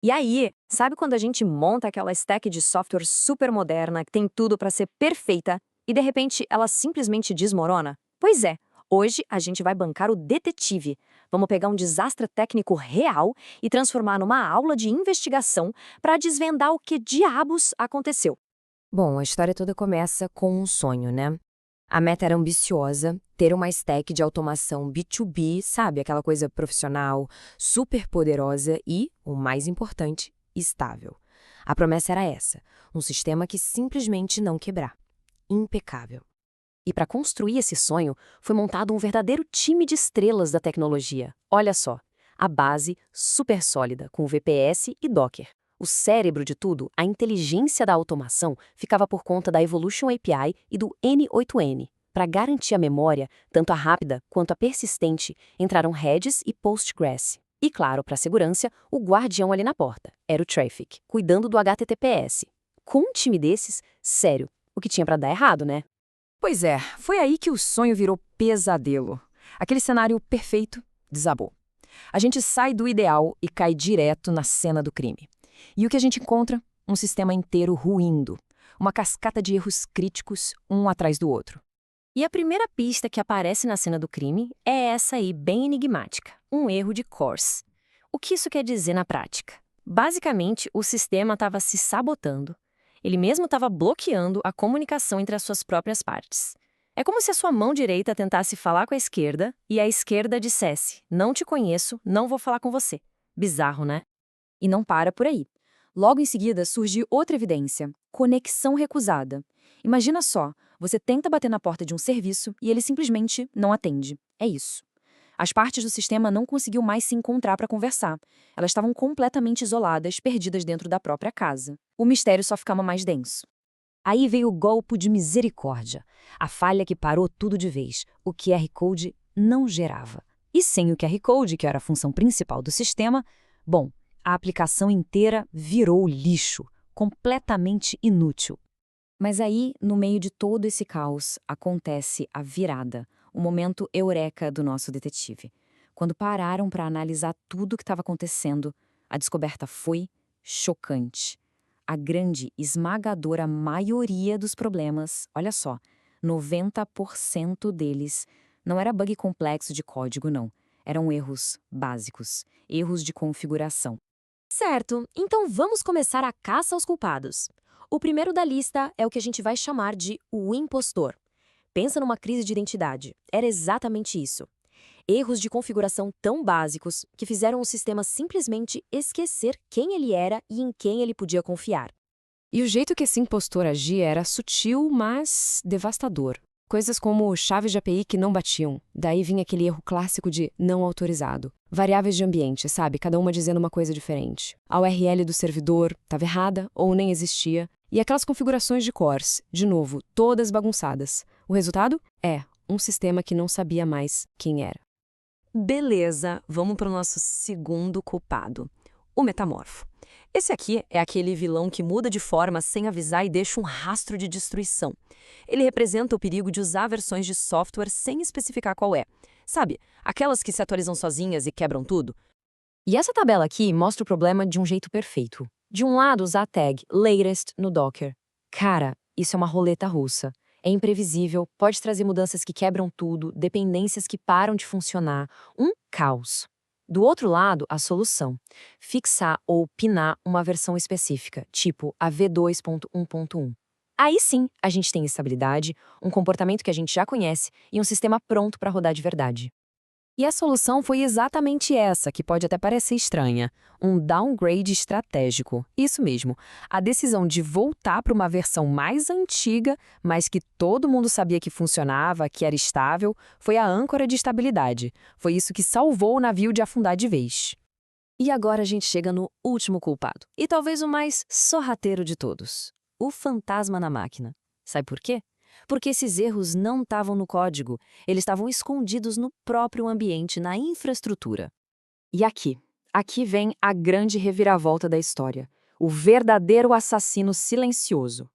E aí, sabe quando a gente monta aquela stack de software super moderna que tem tudo para ser perfeita e de repente ela simplesmente desmorona? Pois é, hoje a gente vai bancar o detetive. Vamos pegar um desastre técnico real e transformar numa aula de investigação para desvendar o que diabos aconteceu. Bom, a história toda começa com um sonho, né? A meta era ambiciosa, ter uma stack de automação B2B, sabe? Aquela coisa profissional, super poderosa e, o mais importante, estável. A promessa era essa: um sistema que simplesmente não quebrar. Impecável. E para construir esse sonho, foi montado um verdadeiro time de estrelas da tecnologia. Olha só, a base super sólida, com VPS e Docker. O cérebro de tudo, a inteligência da automação, ficava por conta da Evolution API e do N8N. Para garantir a memória, tanto a rápida quanto a persistente, entraram Redis e Postgres. E claro, para a segurança, o guardião ali na porta, era o Traffic, cuidando do HTTPS. Com um time desses, sério, o que tinha para dar errado, né? Pois é, foi aí que o sonho virou pesadelo. Aquele cenário perfeito desabou. A gente sai do ideal e cai direto na cena do crime. E o que a gente encontra? Um sistema inteiro ruindo. Uma cascata de erros críticos, um atrás do outro. E a primeira pista que aparece na cena do crime é essa aí, bem enigmática: um erro de CORS. O que isso quer dizer na prática? Basicamente, o sistema estava se sabotando. Ele mesmo estava bloqueando a comunicação entre as suas próprias partes. É como se a sua mão direita tentasse falar com a esquerda e a esquerda dissesse: não te conheço, não vou falar com você. Bizarro, né? E não para por aí. Logo em seguida surge outra evidência: conexão recusada. Imagina só, você tenta bater na porta de um serviço e ele simplesmente não atende. É isso. As partes do sistema não conseguiam mais se encontrar para conversar. Elas estavam completamente isoladas, perdidas dentro da própria casa. O mistério só ficava mais denso. Aí veio o golpe de misericórdia. A falha que parou tudo de vez. O QR Code não gerava. E sem o QR Code, que era a função principal do sistema, bom, a aplicação inteira virou lixo, completamente inútil. Mas aí, no meio de todo esse caos, acontece a virada, o momento eureka do nosso detetive. Quando pararam para analisar tudo o que estava acontecendo, a descoberta foi chocante. A grande, esmagadora maioria dos problemas, olha só, 90% deles, não era bug complexo de código, não. Eram erros básicos, erros de configuração. Certo, então vamos começar a caça aos culpados. O primeiro da lista é o que a gente vai chamar de o impostor. Pensa numa crise de identidade. Era exatamente isso. Erros de configuração tão básicos que fizeram o sistema simplesmente esquecer quem ele era e em quem ele podia confiar. E o jeito que esse impostor agia era sutil, mas devastador. Coisas como chaves de API que não batiam. Daí vinha aquele erro clássico de não autorizado. Variáveis de ambiente, sabe? Cada uma dizendo uma coisa diferente. A URL do servidor estava errada ou nem existia. E aquelas configurações de cores, de novo, todas bagunçadas. O resultado? É um sistema que não sabia mais quem era. Beleza, vamos para o nosso segundo culpado, o metamorfo. Esse aqui é aquele vilão que muda de forma sem avisar e deixa um rastro de destruição. Ele representa o perigo de usar versões de software sem especificar qual é. Sabe, aquelas que se atualizam sozinhas e quebram tudo? E essa tabela aqui mostra o problema de um jeito perfeito. De um lado, usar a tag latest no Docker. Cara, isso é uma roleta russa. É imprevisível, pode trazer mudanças que quebram tudo, dependências que param de funcionar. Um caos. Do outro lado, a solução. Fixar ou pinar uma versão específica, tipo a V2.1.1. Aí sim, a gente tem estabilidade, um comportamento que a gente já conhece e um sistema pronto para rodar de verdade. E a solução foi exatamente essa, que pode até parecer estranha: um downgrade estratégico. Isso mesmo, a decisão de voltar para uma versão mais antiga, mas que todo mundo sabia que funcionava, que era estável, foi a âncora de estabilidade. Foi isso que salvou o navio de afundar de vez. E agora a gente chega no último culpado, e talvez o mais sorrateiro de todos: o fantasma na máquina. Sabe por quê? Porque esses erros não estavam no código, eles estavam escondidos no próprio ambiente, na infraestrutura. E aqui vem a grande reviravolta da história, o verdadeiro assassino silencioso.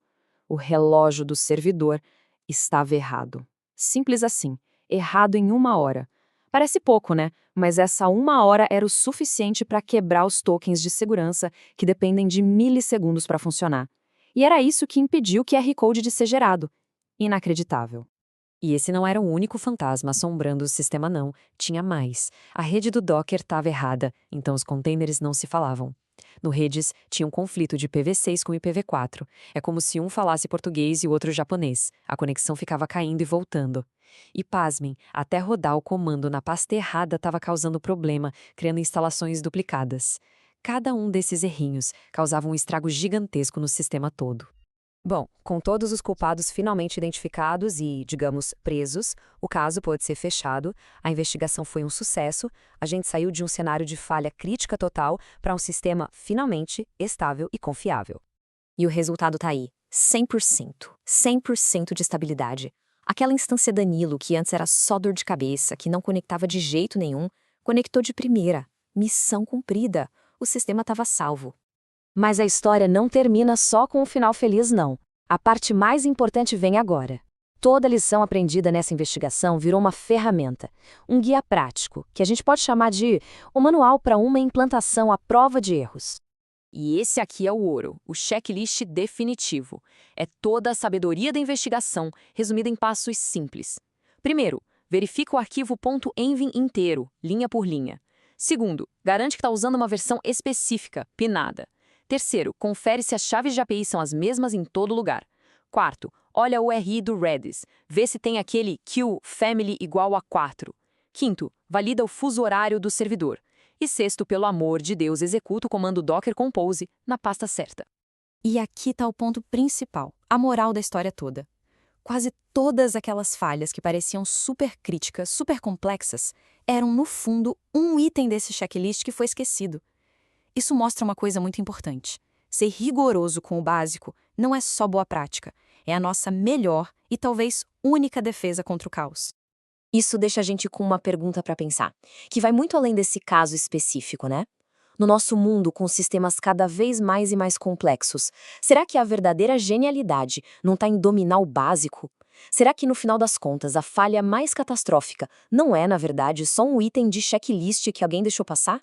O relógio do servidor estava errado. Simples assim, errado em uma hora. Parece pouco, né? Mas essa 1 hora era o suficiente para quebrar os tokens de segurança que dependem de milissegundos para funcionar. E era isso que impediu o QR Code de ser gerado. Inacreditável. E esse não era o único fantasma assombrando o sistema, não. Tinha mais. A rede do Docker estava errada, então os containers não se falavam. No Redis, tinha um conflito de IPv6 com IPv4. É como se um falasse português e o outro japonês. A conexão ficava caindo e voltando. E pasmem, até rodar o comando na pasta errada estava causando problema, criando instalações duplicadas. Cada um desses errinhos causava um estrago gigantesco no sistema todo. Bom, com todos os culpados finalmente identificados e, digamos, presos, o caso pôde ser fechado, a investigação foi um sucesso, a gente saiu de um cenário de falha crítica total para um sistema finalmente estável e confiável. E o resultado tá aí, 100%. 100% de estabilidade. Aquela instância Danilo, que antes era só dor de cabeça, que não conectava de jeito nenhum, conectou de primeira. Missão cumprida. O sistema estava salvo. Mas a história não termina só com um final feliz, não. A parte mais importante vem agora. Toda a lição aprendida nessa investigação virou uma ferramenta, um guia prático, que a gente pode chamar de um manual para uma implantação à prova de erros. E esse aqui é o ouro, o checklist definitivo. É toda a sabedoria da investigação, resumida em passos simples. Primeiro, verifica o arquivo .env inteiro, linha por linha. Segundo, garante que está usando uma versão específica, pinada. Terceiro, confere se as chaves de API são as mesmas em todo lugar. Quarto, olha o URI do Redis, vê se tem aquele queue family igual a 4. Quinto, valida o fuso horário do servidor. E sexto, pelo amor de Deus, executa o comando Docker Compose na pasta certa. E aqui está o ponto principal, a moral da história toda. Quase todas aquelas falhas que pareciam super críticas, super complexas, eram, no fundo, um item desse checklist que foi esquecido. Isso mostra uma coisa muito importante. Ser rigoroso com o básico não é só boa prática, é a nossa melhor e talvez única defesa contra o caos. Isso deixa a gente com uma pergunta para pensar, que vai muito além desse caso específico, né? No nosso mundo, com sistemas cada vez mais e mais complexos, será que a verdadeira genialidade não está em dominar o básico? Será que, no final das contas, a falha mais catastrófica não é, na verdade, só um item de checklist que alguém deixou passar?